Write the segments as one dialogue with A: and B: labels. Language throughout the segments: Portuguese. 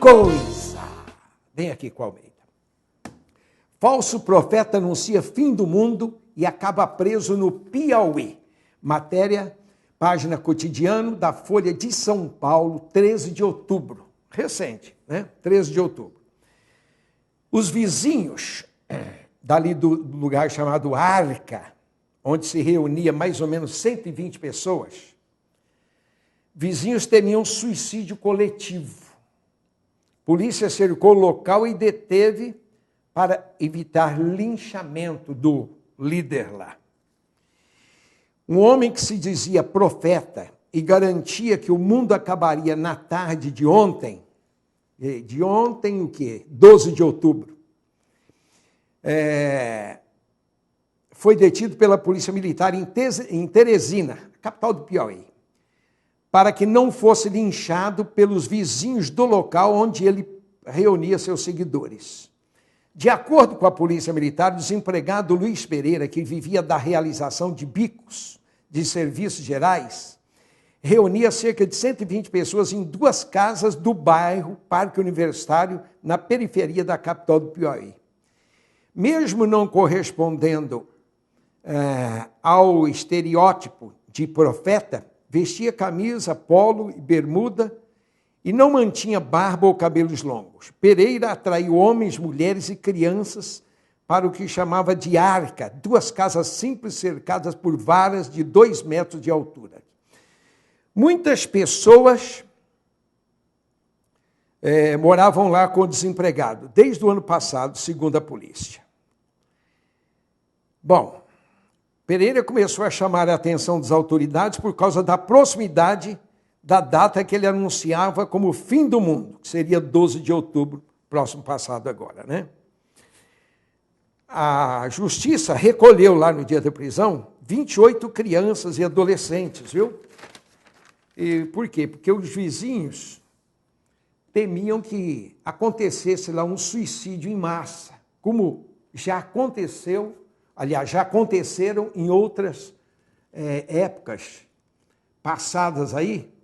A: coisa! Vem aqui com Almeida. Falso profeta anuncia fim do mundo e acaba preso no Piauí. Matéria, página Cotidiano da Folha de São Paulo, 13 de outubro. Recente, né? 13 de outubro. Os vizinhos dali do lugar chamado Arca, onde se reunia mais ou menos 120 pessoas, vizinhos temiam suicídio coletivo. Polícia cercou o local e deteve para evitar linchamento do líder lá. Um homem que se dizia profeta e garantia que o mundo acabaria na tarde de ontem o quê? 12 de outubro. Foi detido pela Polícia Militar em Teresina, capital do Piauí, para que não fosse linchado pelos vizinhos do local onde ele reunia seus seguidores. De acordo com a Polícia Militar, o desempregado Luiz Pereira, que vivia da realização de bicos de serviços gerais, reunia cerca de 120 pessoas em duas casas do bairro Parque Universitário, na periferia da capital do Piauí. Mesmo não correspondendo ao estereótipo de profeta, vestia camisa, polo e bermuda e não mantinha barba ou cabelos longos. Pereira atraiu homens, mulheres e crianças para o que chamava de Arca, duas casas simples cercadas por varas de 2 metros de altura. Muitas pessoas moravam lá com o desempregado, desde o ano passado, segundo a polícia. Bom, Pereira começou a chamar a atenção das autoridades por causa da proximidade da data que ele anunciava como o fim do mundo, que seria 12 de outubro, próximo passado agora, né? A justiça recolheu lá no dia da prisão 28 crianças e adolescentes, viu? E por quê? Porque os vizinhos temiam que acontecesse lá um suicídio em massa, como já aconteceu, aliás, já aconteceram em outras épocas passadas aí,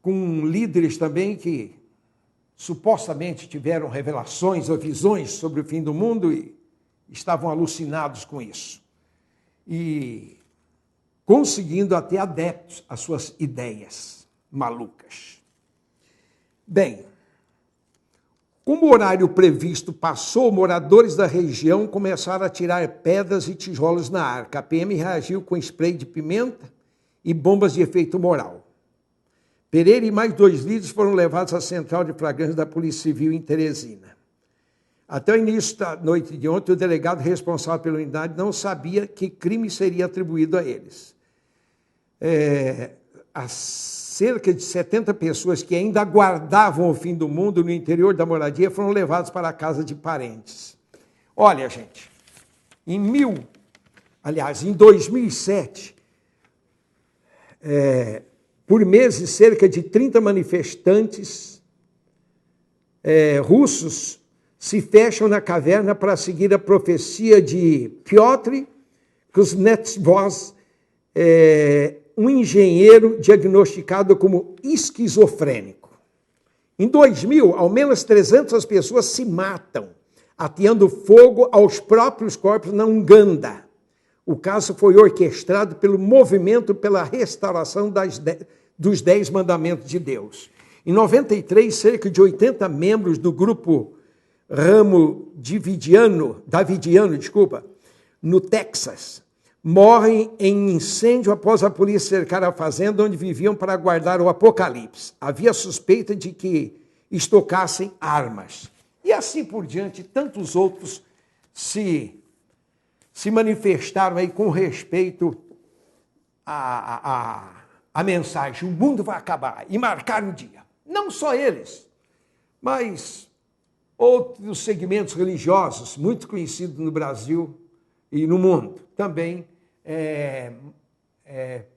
A: com líderes também que supostamente tiveram revelações ou visões sobre o fim do mundo e estavam alucinados com isso. E conseguindo até adeptos às suas ideias malucas. Bem, como o horário previsto passou, moradores da região começaram a tirar pedras e tijolos na Arca. A PM reagiu com spray de pimenta e bombas de efeito moral. Pereira e mais 2 líderes foram levados à central de flagrância da Polícia Civil em Teresina. Até o início da noite de ontem, o delegado responsável pela unidade não sabia que crime seria atribuído a eles. As cerca de 70 pessoas que ainda aguardavam o fim do mundo no interior da moradia foram levadas para a casa de parentes. Olha, gente, em 2007, por meses, cerca de 30 manifestantes russos se fecham na caverna para seguir a profecia de Piotr Kuznetsov, um engenheiro diagnosticado como esquizofrênico. Em 2000, ao menos 300 pessoas se matam, ateando fogo aos próprios corpos na Uganda. O caso foi orquestrado pelo Movimento pela Restauração dos 10 Mandamentos de Deus. Em 93, cerca de 80 membros do grupo ramo davidiano, no Texas, morrem em incêndio após a polícia cercar a fazenda onde viviam para aguardar o apocalipse. Havia suspeita de que estocassem armas. E assim por diante, tantos outros se manifestaram aí com respeito à mensagem. O mundo vai acabar e marcar um dia. Não só eles, mas outros segmentos religiosos muito conhecidos no Brasil e no mundo também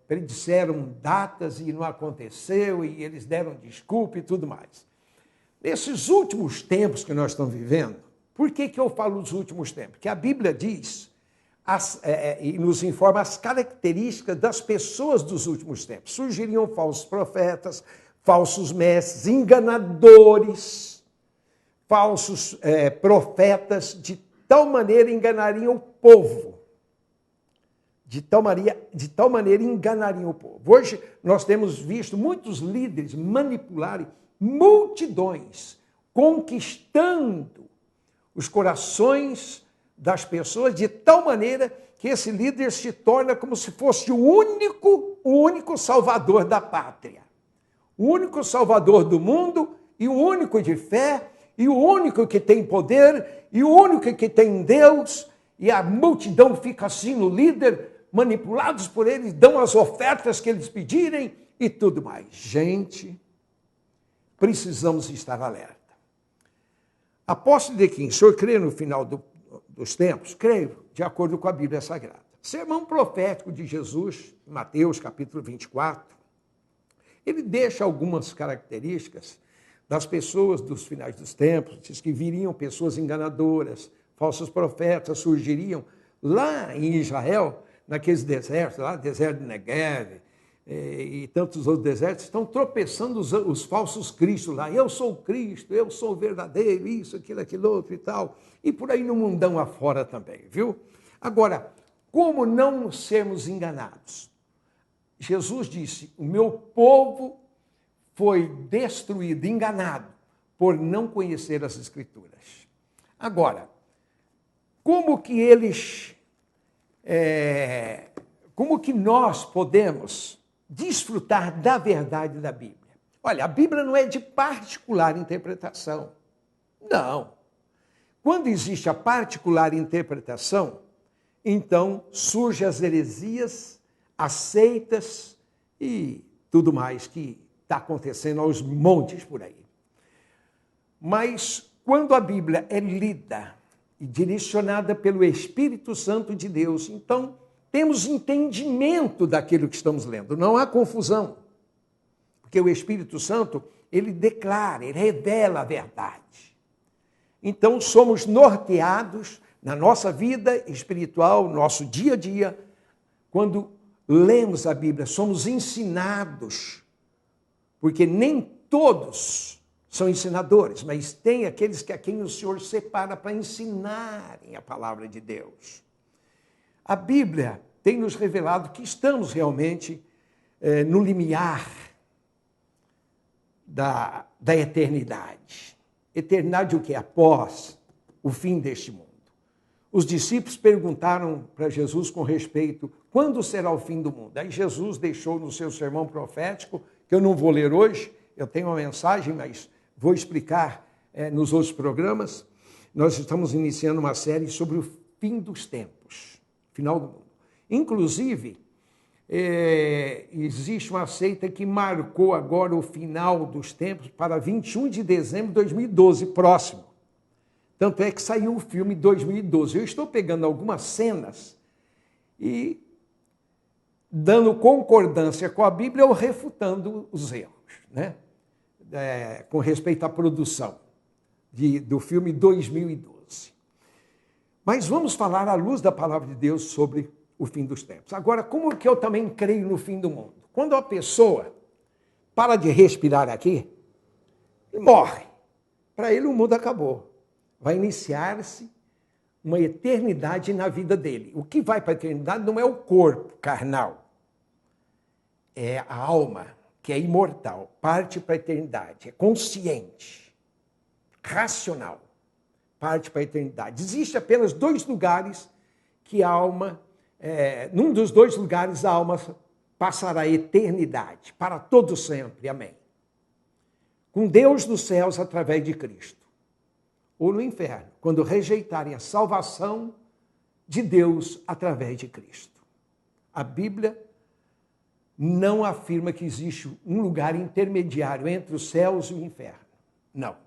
A: predisseram datas e não aconteceu, e eles deram desculpa e tudo mais. Nesses últimos tempos que nós estamos vivendo, por que eu falo os últimos tempos? Porque a Bíblia diz e nos informa as características das pessoas dos últimos tempos. Surgiriam falsos profetas, falsos mestres, enganadores, falsos profetas, de tal maneira enganariam o povo. De tal maneira enganariam o povo. Hoje nós temos visto muitos líderes manipularem multidões, conquistando os corações das pessoas de tal maneira que esse líder se torna como se fosse o único salvador da pátria, o único salvador do mundo e o único de fé e o único que tem poder e o único que tem Deus, e a multidão fica assim no líder, manipulados por eles, dão as ofertas que eles pedirem e tudo mais. Gente, precisamos estar alerta. Apóstolo de quem? O senhor crê no final dos tempos? Creio, de acordo com a Bíblia Sagrada. Sermão profético de Jesus, Mateus capítulo 24, ele deixa algumas características das pessoas dos finais dos tempos, diz que viriam pessoas enganadoras, falsos profetas surgiriam lá em Israel, naqueles desertos, lá, deserto de Negev e tantos outros desertos, estão tropeçando os falsos cristos lá. Eu sou o Cristo, eu sou o verdadeiro, isso, aquilo outro e tal. E por aí no mundão afora também, viu? Agora, como não sermos enganados? Jesus disse, o meu povo foi destruído, enganado, por não conhecer as Escrituras. Agora, como que nós podemos desfrutar da verdade da Bíblia? Olha, a Bíblia não é de particular interpretação. Não. Quando existe a particular interpretação, então surgem as heresias, as seitas e tudo mais que está acontecendo aos montes por aí. Mas quando a Bíblia é lida e direcionada pelo Espírito Santo de Deus, então temos entendimento daquilo que estamos lendo, não há confusão. Porque o Espírito Santo, ele declara, ele revela a verdade. Então somos norteados na nossa vida espiritual, no nosso dia a dia, quando lemos a Bíblia, somos ensinados, porque nem todos são ensinadores, mas tem aqueles que a quem o Senhor separa para ensinarem a palavra de Deus. A Bíblia tem nos revelado que estamos realmente no limiar da eternidade. Eternidade o que? Após o fim deste mundo. Os discípulos perguntaram para Jesus com respeito, quando será o fim do mundo? Aí Jesus deixou no seu sermão profético, que eu não vou ler hoje, eu tenho uma mensagem, mas vou explicar nos outros programas. Nós estamos iniciando uma série sobre o fim dos tempos, final do mundo. Inclusive, existe uma seita que marcou agora o final dos tempos para 21 de dezembro de 2012, próximo. Tanto é que saiu o filme 2012. Eu estou pegando algumas cenas e dando concordância com a Bíblia ou refutando os erros, né? Com respeito à produção do filme 2012. Mas vamos falar à luz da palavra de Deus sobre o fim dos tempos. Agora, como que eu também creio no fim do mundo? Quando a pessoa para de respirar aqui, ele morre. Para ele o mundo acabou. Vai iniciar-se uma eternidade na vida dele. O que vai para a eternidade não é o corpo carnal, é a alma, que é imortal, parte para a eternidade, é consciente, racional, parte para a eternidade. Existe apenas dois lugares que a alma, num dos dois lugares a alma passará a eternidade, para todo sempre, amém. Com Deus nos céus através de Cristo. Ou no inferno, quando rejeitarem a salvação de Deus através de Cristo. A Bíblia não afirma que existe um lugar intermediário entre os céus e o inferno. Não.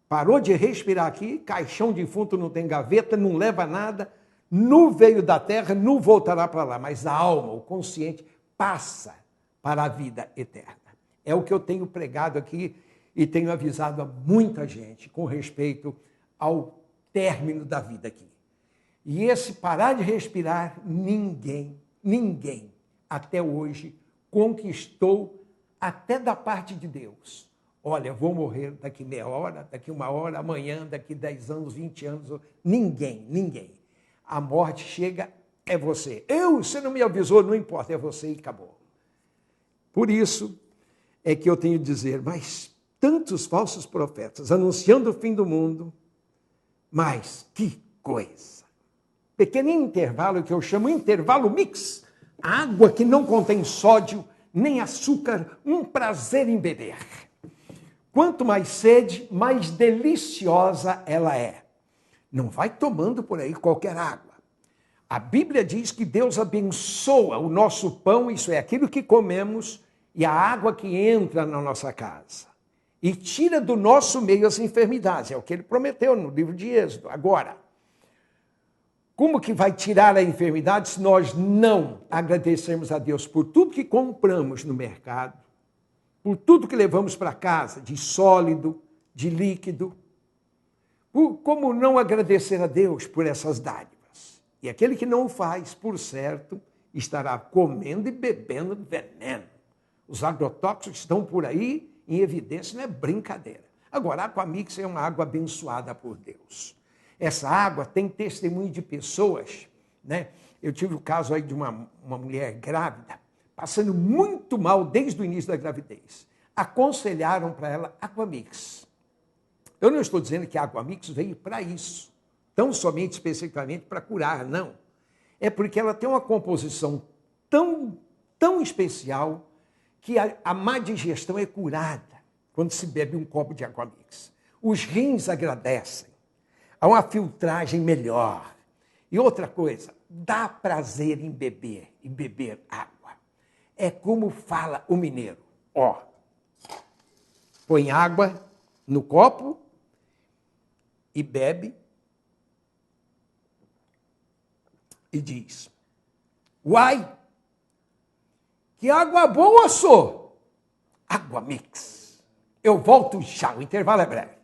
A: Parou de respirar aqui, caixão defunto não tem gaveta, não leva nada, nu veio da terra, nu voltará para lá. Mas a alma, o consciente, passa para a vida eterna. É o que eu tenho pregado aqui e tenho avisado a muita gente com respeito ao término da vida aqui. E esse parar de respirar, ninguém, até hoje, conquistou até da parte de Deus. Olha, vou morrer daqui meia hora, daqui uma hora, amanhã, daqui 10 anos, 20 anos. Ninguém. A morte chega, é você. Você não me avisou, não importa, é você e acabou. Por isso é que eu tenho que dizer, mas tantos falsos profetas anunciando o fim do mundo, mas que coisa. Pequenininho intervalo que eu chamo intervalo mix. Água que não contém sódio nem açúcar, um prazer em beber. Quanto mais sede, mais deliciosa ela é. Não vai tomando por aí qualquer água. A Bíblia diz que Deus abençoa o nosso pão, isso é aquilo que comemos, e a água que entra na nossa casa. E tira do nosso meio as enfermidades. É o que ele prometeu no livro de Êxodo. Agora, como que vai tirar a enfermidade se nós não agradecermos a Deus por tudo que compramos no mercado, por tudo que levamos para casa, de sólido, de líquido? Como não agradecer a Deus por essas dádivas? E aquele que não o faz, por certo, estará comendo e bebendo veneno. Os agrotóxicos estão por aí em evidência, não é brincadeira. Agora, a Aquamix é uma água abençoada por Deus. Essa água tem testemunho de pessoas, né? Eu tive o caso aí de uma mulher grávida, passando muito mal desde o início da gravidez. Aconselharam para ela Aquamix. Eu não estou dizendo que a Aquamix veio para isso, tão somente especificamente para curar, não. É porque ela tem uma composição tão especial que a má digestão é curada quando se bebe um copo de Aquamix. Os rins agradecem. Há uma filtragem melhor. E outra coisa, dá prazer em beber água. É como fala o mineiro. Põe água no copo e bebe e diz: uai, que água boa sou! Aquamix. Eu volto já, o intervalo é breve.